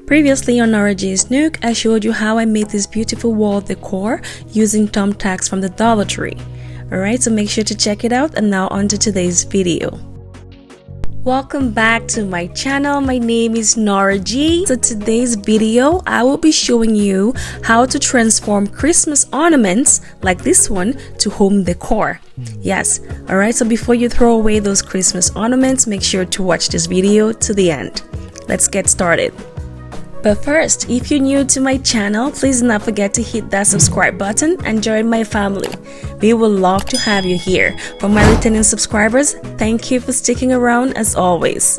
Previously on Nora J's Nook, I showed you how I made this beautiful wall decor using thumbtacks from the Dollar Tree. Alright, so make sure to check it out, and now on to today's video. Welcome back to my channel. My name is Nora G. So today's video, I will be showing you how to transform Christmas ornaments like this one to home decor. Yes, alright, so before you throw away those Christmas ornaments, make sure to watch this video to the end. Let's get started. But first, if you're new to my channel, please do not forget to hit that subscribe button and join my family. We would love to have you here. For my returning subscribers, thank you for sticking around as always.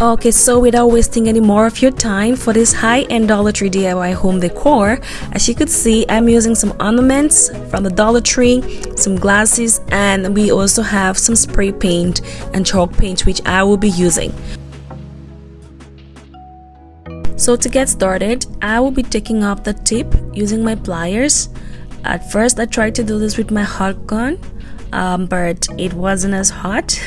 Okay, so without wasting any more of your time, for this high-end Dollar Tree DIY home decor, as you could see, I'm using some ornaments from the Dollar Tree, some glasses, and we also have some spray paint and chalk paint which I will be using. So to get started, I will be taking off the tip using my pliers. At first, I tried to do this with my hot gun, but it wasn't as hot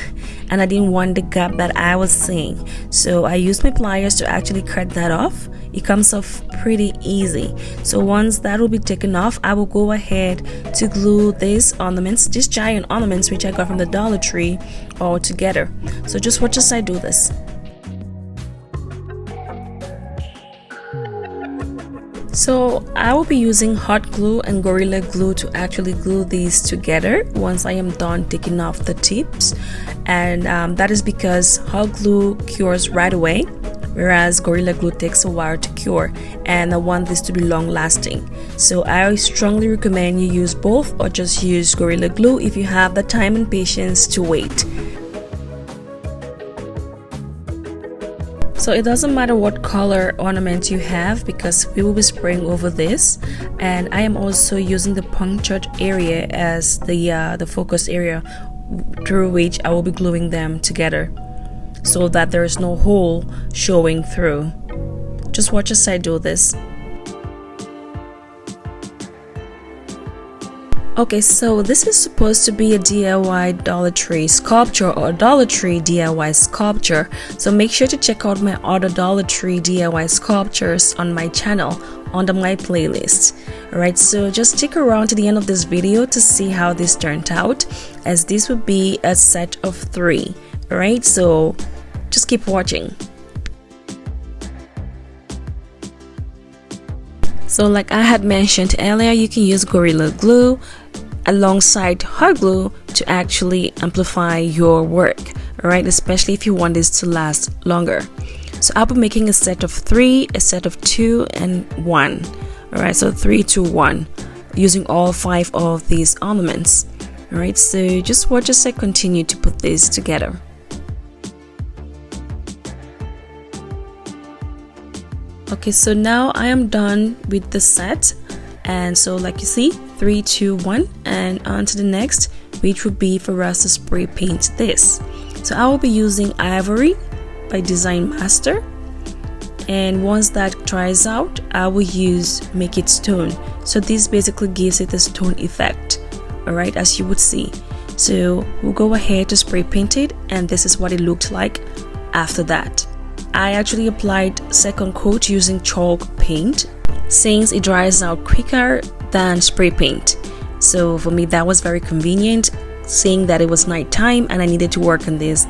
and I didn't want the gap that I was seeing. So I used my pliers to actually cut that off. It comes off pretty easy. So once that will be taken off, I will go ahead to glue these ornaments, these giant ornaments which I got from the Dollar Tree, all together. So just watch as I do this. So I will be using hot glue and Gorilla Glue to actually glue these together once I am done taking off the tips, and that is because hot glue cures right away, whereas Gorilla Glue takes a while to cure, and I want this to be long lasting. So I strongly recommend you use both, or just use Gorilla Glue if you have the time and patience to wait. So it doesn't matter what color ornament you have, because we will be spraying over this, and I am also using the punctured area as the focus area through which I will be gluing them together, so that there is no hole showing through. Just watch as I do this. Okay, so this is supposed to be a DIY Dollar Tree sculpture or Dollar Tree DIY sculpture. So make sure to check out my other Dollar Tree DIY sculptures on my channel under my playlist. Alright, so just stick around to the end of this video to see how this turned out, as this would be a set of 3. Alright, so just keep watching. So like I had mentioned earlier, you can use Gorilla Glue alongside hot glue to actually amplify your work, alright, especially if you want this to last longer. So I'll be making a set of 3, a set of 2, and 1. Alright, so 3, 2, 1, using all 5 of these ornaments. Alright, so just watch as I continue to put this together. Okay, so now I am done with the set, and so like you see, 3, 2, 1, and on to the next, which would be for us to spray paint this. So I will be using Ivory by Design Master, and once that dries out, I will use Make It Stone. So this basically gives it a stone effect, alright, as you would see. So we'll go ahead to spray paint it, and this is what it looked like after that. I actually applied second coat using chalk paint, since it dries out quicker than spray paint. So for me that was very convenient, seeing that it was nighttime and I needed to work on this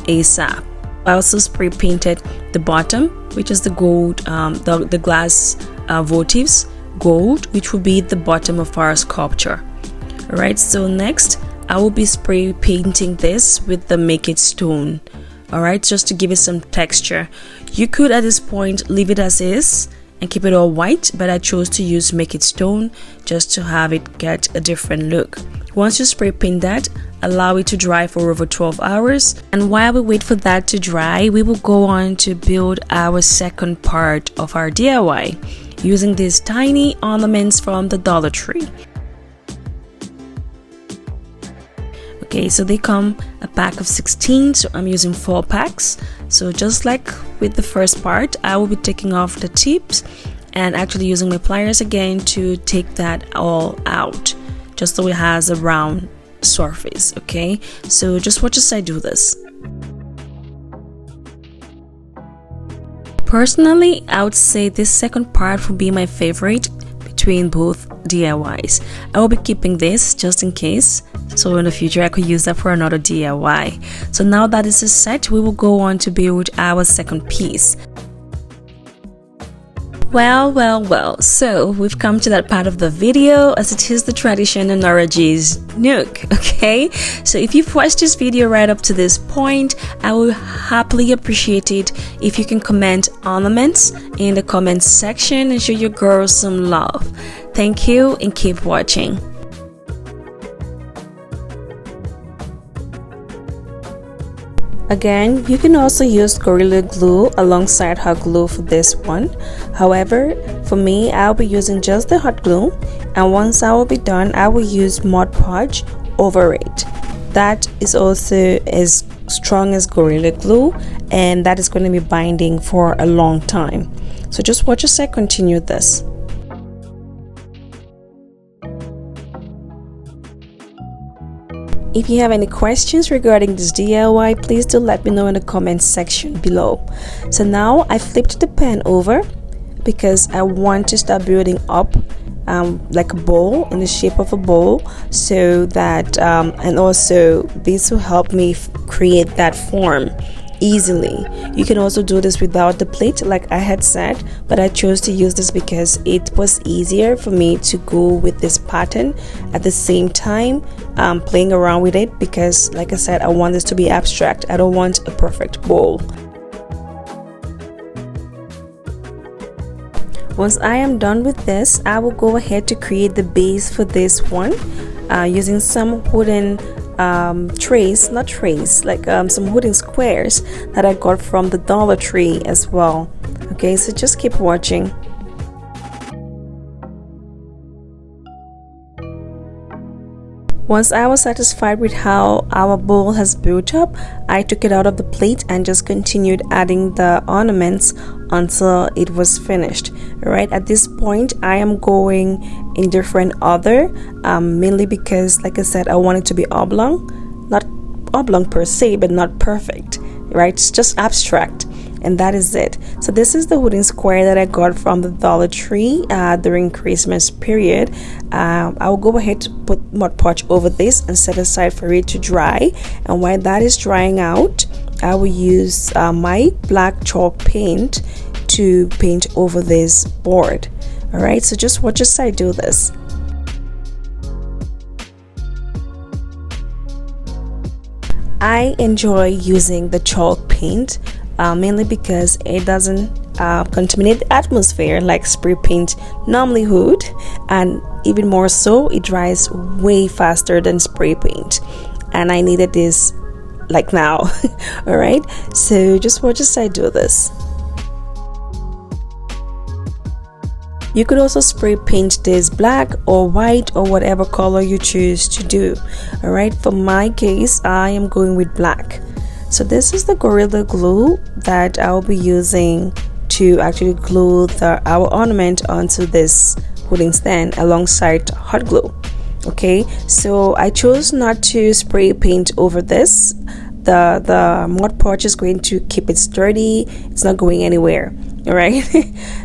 ASAP. I also spray painted the bottom, which is the gold, the glass votives gold, which will be the bottom of our sculpture. Alright, so next I will be spray painting this with the Make It Stone. Alright, just to give it some texture. You could at this point leave it as is and keep it all white, but I chose to use Make It Stone just to have it get a different look. Once you spray paint that, allow it to dry for over 12 hours, and while we wait for that to dry, we will go on to build our second part of our DIY using these tiny ornaments from the Dollar Tree. Okay, so they come a pack of 16, so I'm using 4 packs. So just like with the first part, I will be taking off the tips and actually using my pliers again to take that all out, just so it has a round surface. Okay, so just watch as I do this. Personally, I would say this second part would be my favorite between both DIYs. I will be keeping this just in case, so in the future I could use that for another DIY. So now that this is set, we will go on to build our second piece. Well, so we've come to that part of the video, as it is the tradition in Nora G's Nook, okay? So if you've watched this video right up to this point, I will happily appreciate it if you can comment ornaments in the comments section and show your girls some love. Thank you and keep watching. Again, you can also use Gorilla Glue alongside hot glue for this one. However, for me, I'll be using just the hot glue, and once I will be done, I will use Mod Podge over it. That is also as strong as Gorilla Glue, and that is going to be binding for a long time. So just watch as I continue this. If you have any questions regarding this DIY, please do let me know in the comments section below. So now I flipped the pen over because I want to start building up like a bowl, in the shape of a bowl, so that and also this will help me create that form easily. You can also do this without the plate like I had said, but I chose to use this because it was easier for me to go with this pattern at the same time playing around with it, because like I said, I want this to be abstract. I don't want a perfect bowl. Once I am done with this, I will go ahead to create the base for this one using some wooden trays, not trays, like some wooden squares that I got from the Dollar Tree as well. Okay, so just keep watching. Once I was satisfied with how our bowl has built up, I took it out of the plate and just continued adding the ornaments until it was finished. Alright, at this point I am going in different order, mainly because like I said, I want it to be oblong, not oblong per se, but not perfect, right? It's just abstract, and that is it. So this is the wooden square that I got from the Dollar Tree during Christmas period. I will go ahead to put Mod Podge over this and set aside for it to dry, and while that is drying out, I will use my black chalk paint to paint over this board. Alright, so just watch as I do this. I enjoy using the chalk paint mainly because it doesn't contaminate the atmosphere like spray paint normally would, and even more so, it dries way faster than spray paint, and I needed this like now. Alright, so just watch as I do this. You could also spray paint this black or white or whatever color you choose to do. Alright, for my case, I am going with black. So this is the Gorilla Glue that I'll be using to actually glue our ornament onto this wooden stand alongside hot glue. Okay, so I chose not to spray paint over this. The Mod Podge is going to keep it sturdy. It's not going anywhere. Alright,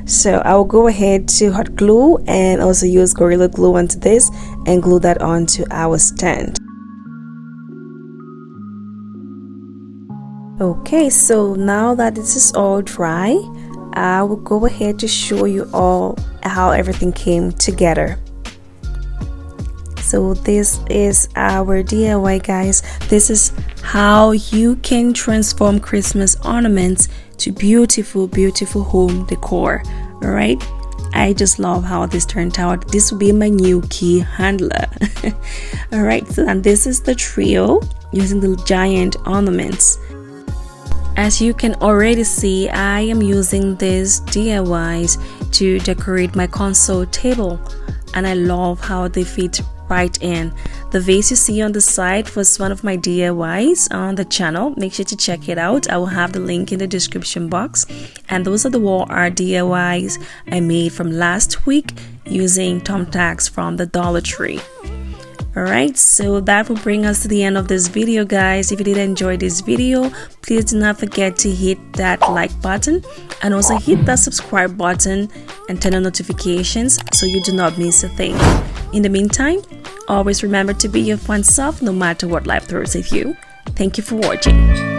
so I will go ahead to hot glue and also use Gorilla Glue onto this and glue that onto our stand. Okay, so now that this is all dry, I will go ahead to show you all how everything came together. So this is our DIY, guys. This is how you can transform Christmas ornaments to beautiful home decor. All right, I just love how this turned out. This will be my new key handler. All right, so and this is the trio using the giant ornaments. As you can already see, I am using these DIYs to decorate my console table, and I love how they fit right in. The vase you see on the side was one of my DIYs on the channel. Make sure to check it out. I will have the link in the description box. And those are the wall art DIYs I made from last week using thumbtacks from the Dollar Tree. Alright, so that will bring us to the end of this video, guys. If you did enjoy this video, please do not forget to hit that like button and also hit that subscribe button and turn on notifications so you do not miss a thing. In the meantime, always remember to be your fun self no matter what life throws at you. Thank you for watching.